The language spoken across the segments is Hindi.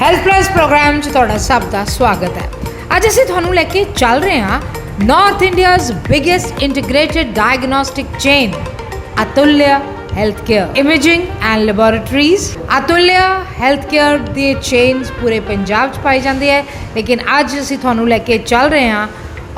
ਹੈਲਥ ਪਲੱਸ ਪ੍ਰੋਗਰਾਮ 'ਚ ਤੁਹਾਡਾ ਸਭ ਦਾ ਸਵਾਗਤ ਹੈ। ਅੱਜ ਅਸੀਂ ਤੁਹਾਨੂੰ ਲੈ ਕੇ ਚੱਲ ਰਹੇ ਹਾਂ north India's biggest integrated diagnostic chain Atulya health care imaging and laboratories. Atulya health care ਦੀ ਚੇਨਸ ਪੂਰੇ ਪੰਜਾਬ 'ਚ ਪਾਈ ਜਾਂਦੀ ਹੈ, ਲੇਕਿਨ ਅੱਜ ਅਸੀਂ ਤੁਹਾਨੂੰ ਲੈ ਕੇ ਚੱਲ ਰਹੇ ਹਾਂ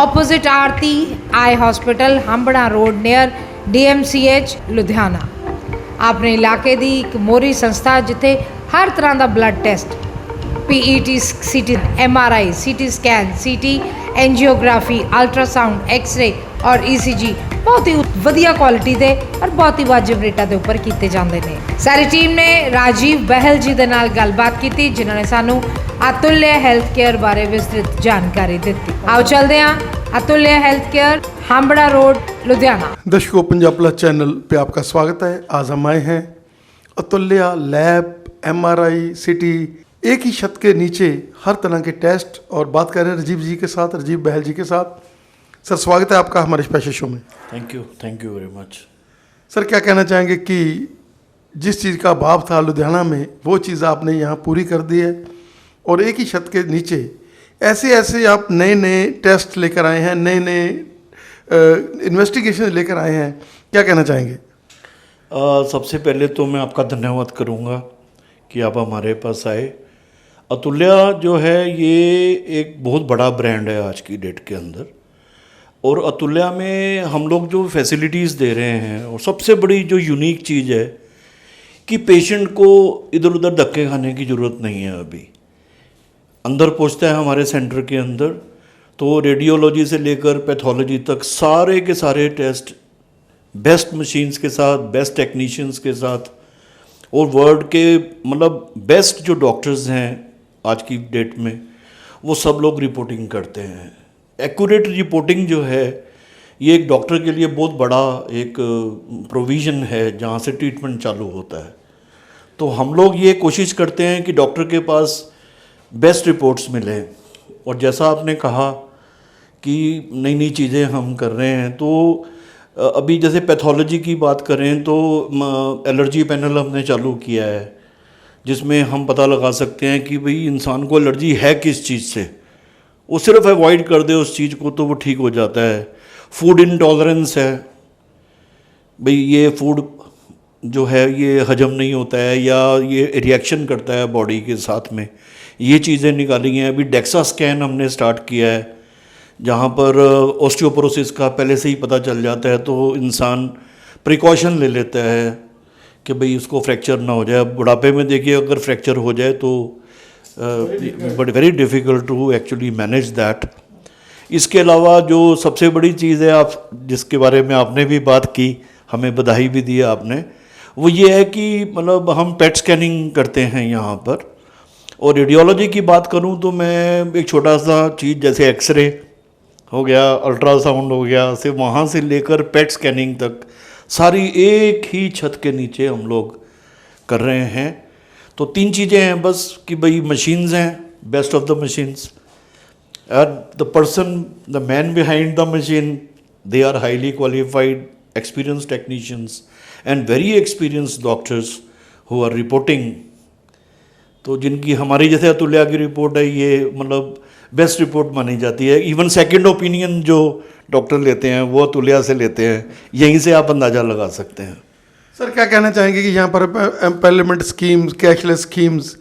opposite Aarti eye hospital, Hambran road near DMCH Ludhiana. ਆਪਣੇ ਇਲਾਕੇ ਦੀ ਇੱਕ ਮੋਹਰੀ ਸੰਸਥਾ ਜਿੱਥੇ ਹਰ ਤਰ੍ਹਾਂ ਦਾ blood test, PET, CT, MRI, CT scan, CT angiography, ultrasound, x ray और ECG बहुत ही वधिया क्वालिटी दे और बहुत ही वाजिब रेटा दे उपर कीते जांदे ने। सारी टीम ने राजीव बहल जी दे नाल गलबात कीती, जिन्होंने सानू अतुल्य हैल्थ केयर बारे विस्तृत जानकारी दी। आओ चलते हैं अतुल्य हेल्थ केयर, हांबड़ा रोड, लुधियाना। दर्शकों, पंजाब प्लस चैनल पे आपका स्वागत है। आज हम आए हैं अतुल्य लैब, MRI, CT, एक ही छत के नीचे हर तरह के टेस्ट, और बात कर रहे हैं राजीव जी के साथ, राजीव बहल जी के साथ। सर, स्वागत है आपका हमारे स्पेशल शो में। Thank you very much. Sir, क्या कहना चाहेंगे कि जिस चीज़ का अभाव था लुधियाना में, वो चीज़ आपने यहाँ पूरी कर दी है, और एक ही छत के नीचे ऐसे आप नए टेस्ट लेकर आए हैं, नए इन्वेस्टिगेशन लेकर आए हैं, क्या कहना चाहेंगे? सबसे पहले तो मैं आपका धन्यवाद करूँगा कि आप हमारे पास आए। अतुल्या जो है ये एक बहुत बड़ा ब्रांड है आज की डेट के अंदर, और अतुल्या में हम लोग जो फैसिलिटीज़ दे रहे हैं, और सबसे बड़ी जो यूनिक चीज़ है कि पेशेंट को इधर उधर धक्के खाने की ज़रूरत नहीं है। अभी अंदर पहुंचता है हमारे सेंटर के अंदर, तो रेडियोलॉजी से लेकर पैथोलॉजी तक सारे के सारे टेस्ट बेस्ट मशीन्स के साथ, बेस्ट टेक्नीशियंस के साथ, और वर्ल्ड के मतलब बेस्ट जो डॉक्टर्स हैं आज की डेट में, वो सब लोग रिपोर्टिंग करते हैं। एक्यूरेट रिपोर्टिंग जो है ये एक डॉक्टर के लिए बहुत बड़ा एक प्रोविज़न है जहाँ से ट्रीटमेंट चालू होता है। तो हम लोग ये कोशिश करते हैं कि डॉक्टर के पास बेस्ट रिपोर्ट्स मिलें, और जैसा आपने कहा कि नई चीज़ें हम कर रहे हैं, तो अभी जैसे पैथोलॉजी की बात करें तो एलर्जी पैनल हमने चालू किया है, जिसमें हम पता लगा सकते हैं कि भाई इंसान को एलर्जी है किस चीज़ से, वो सिर्फ अवॉइड कर दे उस चीज़ को तो वो ठीक हो जाता है। फूड इंटॉलरेंस है, भाई ये फूड जो है ये हजम नहीं होता है या ये रिएक्शन करता है बॉडी के साथ में, ये चीज़ें निकाली हैं। अभी डेक्सा स्कैन हमने स्टार्ट किया है, जहाँ पर ऑस्टियोपोरोसिस का पहले से ही पता चल जाता है, तो इंसान प्रिकॉशन ले लेता है कि भाई उसको फ्रैक्चर ना हो जाए। बुढ़ापे में देखिए अगर फ्रैक्चर हो जाए तो but very difficult to actually manage that. इसके अलावा जो सबसे बड़ी चीज़ है, आप जिसके बारे में आपने भी बात की, हमें बधाई भी दी आपने, वो ये है कि मतलब हम पेट स्कैनिंग करते हैं यहाँ पर। और रेडियोलॉजी की बात करूँ तो मैं एक छोटा सा चीज़ जैसे एक्सरे हो गया, अल्ट्रासाउंड हो गया, से वहाँ से लेकर पेट स्कैनिंग तक सारी एक ही छत के नीचे हम लोग कर रहे हैं। तो 3 चीज़ें हैं बस कि भाई मशीन्स हैं, best of the machines, and the person, the man behind the machine, they are highly qualified experience technicians and very experience doctors who are reporting. तो जिनकी हमारी जैसे अतुल्या की रिपोर्ट है, ये मतलब बेस्ट रिपोर्ट मानी जाती है। इवन सेकंड ओपिनियन जो डॉक्टर लेते हैं वो अतुल्या से लेते हैं, यहीं से आप अंदाज़ा लगा सकते हैं। सर, क्या कहना चाहेंगे कि यहाँ पर एम्पैवरमेंट स्कीम्स, कैशलेस स्कीम्स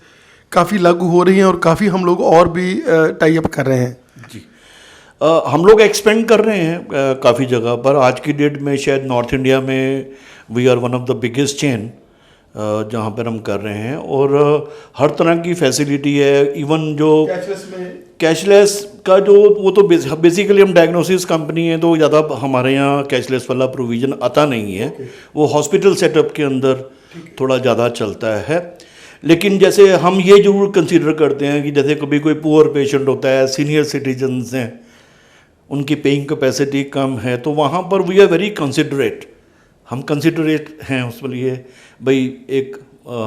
काफ़ी लागू हो रही हैं, और काफ़ी हम लोग और भी टाई अप कर रहे हैं? जी, हम लोग एक्सपेंड कर रहे हैं काफ़ी जगह पर। आज की डेट में शायद नॉर्थ इंडिया में we are one of the biggest chain जहाँ पर हम कर रहे हैं, और हर तरह की फैसिलिटी है। इवन जो कैशलेस का जो वो तो बेसिकली हम डायग्नोसिस कंपनी है, तो ज़्यादा हमारे यहाँ कैशलेस वाला प्रोविज़न आता नहीं है। वो हॉस्पिटल सेटअप के अंदर थोड़ा ज़्यादा चलता है। लेकिन जैसे हम ये ज़रूर कंसीडर करते हैं कि जैसे कभी कोई पुअर पेशेंट होता है, सीनियर सिटीजन्स हैं, उनकी पेइंग कैपेसिटी कम है, तो वहाँ पर वी आर वेरी कंसिडरेट, हम कंसिडरेट हैं उसके लिए। भाई एक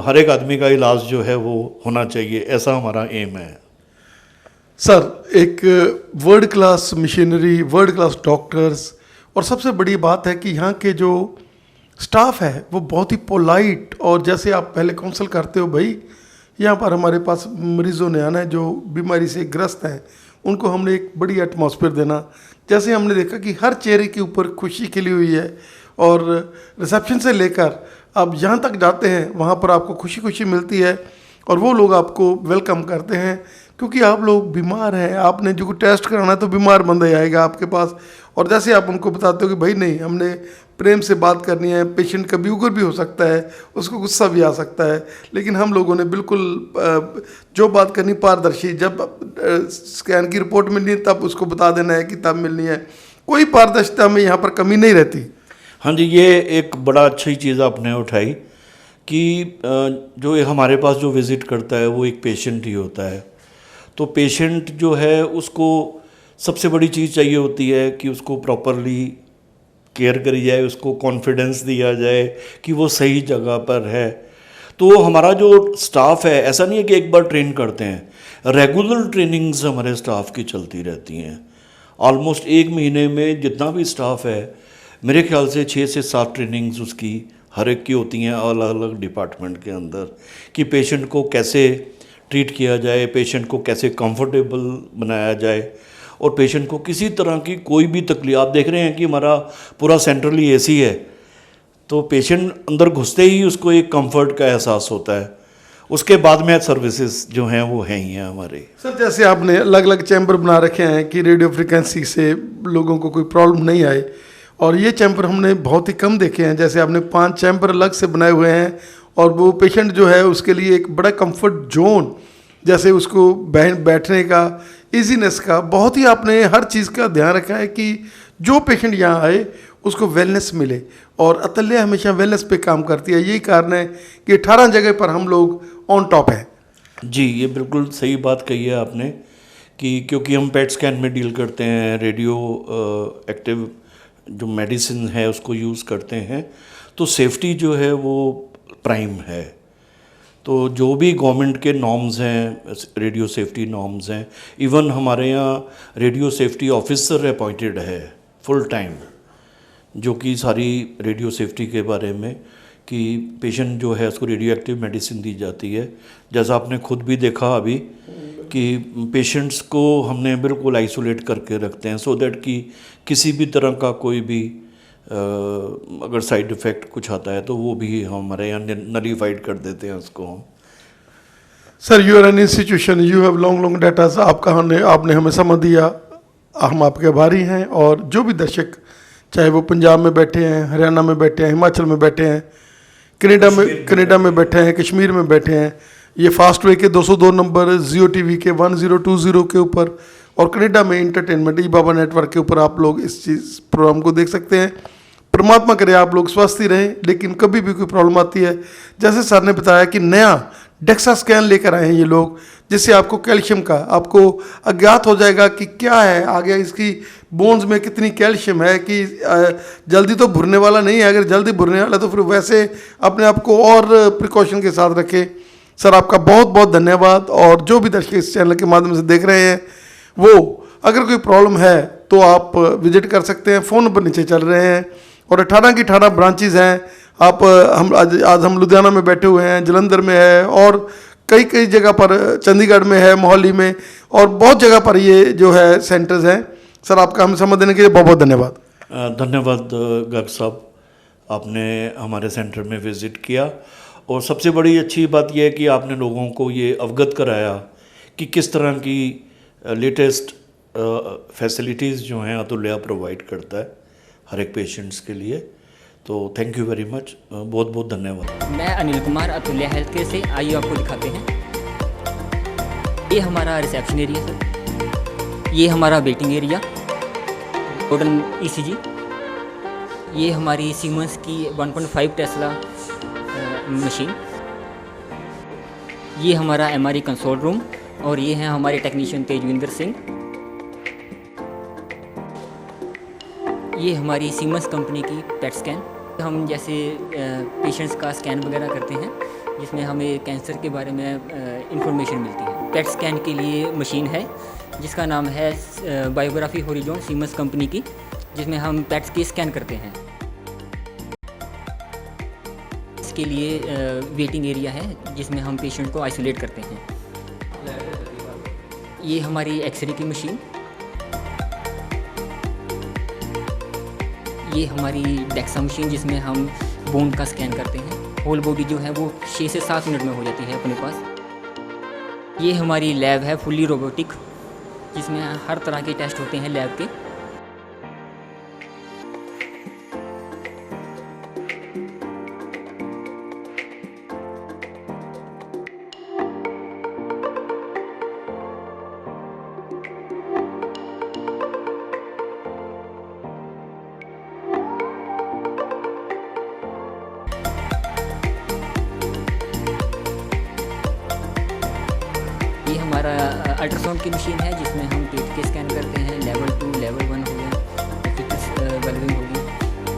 हर एक आदमी का इलाज जो है वो होना चाहिए, ऐसा हमारा एम है। सर, एक world class machinery, world class doctors, और सबसे बड़ी बात है कि यहाँ के जो स्टाफ है वो बहुत ही पोलाइट, और जैसे आप पहले काउंसल करते हो भाई यहाँ पर हमारे पास मरीजों ने आना है जो बीमारी से ग्रस्त हैं, उनको हमने एक बड़ी एटमॉस्फेयर देना। जैसे हमने देखा कि हर चेहरे के ऊपर खुशी खिली हुई है और रिसेप्शन से लेकर आप जहाँ तक जाते हैं वहाँ पर आपको खुशी खुशी मिलती है और वो लोग आपको वेलकम करते हैं, क्योंकि आप लोग बीमार हैं, आपने जो टेस्ट कराना है तो बीमार बंदा ही आएगा आपके पास। और जैसे आप उनको बताते हो कि भाई नहीं, हमने प्रेम से बात करनी है, पेशेंट कभी उगर भी हो सकता है, उसको गुस्सा भी आ सकता है, लेकिन हम लोगों ने बिल्कुल जो बात करनी पारदर्शी, जब स्कैन की रिपोर्ट मिलनी है तब उसको बता देना है कि तब मिलनी है, कोई पारदर्शिता में यहाँ पर कमी नहीं रहती। हाँ जी, ये एक बड़ा अच्छी चीज़ आपने उठाई कि जो हमारे पास जो विज़िट करता है वो एक पेशेंट ही होता है। तो पेशेंट जो है उसको सबसे बड़ी चीज़ चाहिए होती है कि उसको प्रॉपरली केयर करी जाए, उसको कॉन्फिडेंस दिया जाए कि वो सही जगह पर है। तो हमारा जो स्टाफ है, ऐसा नहीं है कि एक बार ट्रेन करते हैं, रेगुलर ट्रेनिंग्स हमारे स्टाफ की चलती रहती हैं। ऑलमोस्ट 1 महीने में जितना भी स्टाफ है, मेरे ख्याल से 6 से 7 ट्रेनिंग्स उसकी हर एक की होती हैं अलग अलग डिपार्टमेंट के अंदर, कि पेशेंट को कैसे ट्रीट किया जाए, पेशेंट को कैसे कंफर्टेबल बनाया जाए और पेशेंट को किसी तरह की कोई भी तकलीफ। आप देख रहे हैं कि हमारा पूरा सेंट्रली एसी है, तो पेशेंट अंदर घुसते ही उसको एक कंफर्ट का एहसास होता है। उसके बाद में सर्विसेज जो हैं वो हैं ही हैं हमारे। सर, जैसे आपने अलग अलग चैम्बर बना रखे हैं कि रेडियो फ्रिक्वेंसी से लोगों को कोई प्रॉब्लम नहीं आए, और ये चैम्बर हमने बहुत ही कम देखे हैं। जैसे आपने 5 चैम्बर अलग से बनाए हुए हैं और वो पेशेंट जो है उसके लिए एक बड़ा कंफर्ट जोन, जैसे उसको बैठने का, इजीनेस का, बहुत ही आपने हर चीज़ का ध्यान रखा है कि जो पेशेंट यहाँ आए उसको वेलनेस मिले, और अतुल्या हमेशा वेलनेस पे काम करती है। यही कारण है कि 18 जगह पर हम लोग ऑन टॉप हैं। जी, ये बिल्कुल सही बात कही है आपने कि क्योंकि हम पेट स्कैन में डील करते हैं, रेडियो एक्टिव जो मेडिसिन है उसको यूज़ करते हैं, तो सेफ्टी जो है वो प्राइम है। तो जो भी गवर्नमेंट के नॉर्म्स हैं, रेडियो सेफ्टी नॉर्म्स हैं, इवन हमारे यहाँ रेडियो सेफ्टी ऑफिसर अपॉइंटेड है फुल टाइम, जो कि सारी रेडियो सेफ्टी के बारे में कि पेशेंट जो है उसको रेडियो एक्टिव मेडिसिन दी जाती है। जैसा आपने खुद भी देखा अभी कि पेशेंट्स को हमने बिल्कुल आइसोलेट करके रखते हैं, सो दैट कि किसी भी तरह का कोई भी अगर साइड इफ़ेक्ट कुछ आता है तो वो भी हमारे यहाँ नलीफाइड कर देते हैं उसको हम। Sir, you are an institution, you have long datas, आपने हमें समझ दिया, हम आपके आभारी हैं। और जो भी दर्शक, चाहे वो पंजाब में बैठे हैं, हरियाणा में बैठे हैं, हिमाचल में बैठे हैं, कनाडा में बैठे हैं, कश्मीर में बैठे हैं, ये फास्ट वे के 202 नंबर, जियो टीवी के 1020 के ऊपर, और कनाडा में इंटरटेनमेंट ई बाबा नेटवर्क के ऊपर आप लोग इस चीज़ प्रोग्राम को देख सकते हैं। परमात्मा करे आप लोग स्वस्थ ही रहें, लेकिन कभी भी कोई प्रॉब्लम आती है, जैसे सर ने बताया कि नया डेक्सा स्कैन लेकर आए हैं ये लोग, जिससे आपको कैल्शियम का आपको अज्ञात हो जाएगा कि क्या है आगे, इसकी बोन्स में कितनी कैल्शियम है, कि जल्दी तो भुरने वाला नहीं है। अगर जल्दी भुरने वाला तो फिर वैसे अपने आप को और प्रिकॉशन के साथ रखें। सर, आपका बहुत बहुत धन्यवाद। और जो भी दर्शक इस चैनल के माध्यम से देख रहे हैं, वो अगर कोई प्रॉब्लम है तो आप विजिट कर सकते हैं, फ़ोन नंबर नीचे चल रहे हैं, और 18 की 18 ब्रांचेस हैं। आप आज हम लुधियाना में बैठे हुए हैं, जलंधर में है, और कई जगह पर, चंडीगढ़ में है, मोहाली में, और बहुत जगह पर ये जो है सेंटर्स हैं। सर, आपका हमें समय देने के लिए बहुत बहुत धन्यवाद। धन्यवाद गर्ग साहब, आपने हमारे सेंटर में विज़िट किया, और सबसे बड़ी अच्छी बात यह है कि आपने लोगों को ये अवगत कराया कि किस तरह की लेटेस्ट फैसिलिटीज़ जो हैं अतुल्या प्रोवाइड करता है हर एक पेशेंट्स के लिए। तो थैंक यू वेरी मच, बहुत बहुत धन्यवाद। मैं अनिल कुमार, अतुल्या हेल्थ केयर से। आइए आपको दिखाते हैं। ये हमारा रिसेप्शन एरिया सर, ये हमारा वेटिंग एरिया, मॉडर्न ईसीजी, ये हमारी सीमेंस की 1.5 टेस्ला मशीन, ये हमारा एमआरआई कंसोल रूम, और ये हैं हमारे टेक्नीशियन तेजविंदर सिंह। ये हमारी सीमेंस कंपनी की पेट स्कैन, हम जैसे पेशेंट्स का स्कैन वगैरह करते हैं जिसमें हमें कैंसर के बारे में इंफॉर्मेशन मिलती है। पेट स्कैन के लिए मशीन है जिसका नाम है बायोग्राफी हॉरिजॉन, सीमेंस कंपनी की, जिसमें हम पेट्स की स्कैन करते हैं। के लिए वेटिंग एरिया है जिसमें हम पेशेंट को आइसोलेट करते हैं। ये हमारी एक्सरे की मशीन, ये हमारी डेक्सा मशीन जिसमें हम बोन का स्कैन करते हैं। होल बॉडी जो है वो 6 से 7 मिनट में हो जाती है अपने पास। ये हमारी लैब है फुल्ली रोबोटिक, जिसमें हर तरह के टेस्ट होते हैं लैब के। ये हमारा अल्ट्रासाउंड की मशीन है जिसमें हम पेट के स्कैन करते हैं। लेवल 2, लेवल 1 हो गया, फिटनेस वेलबिंग हो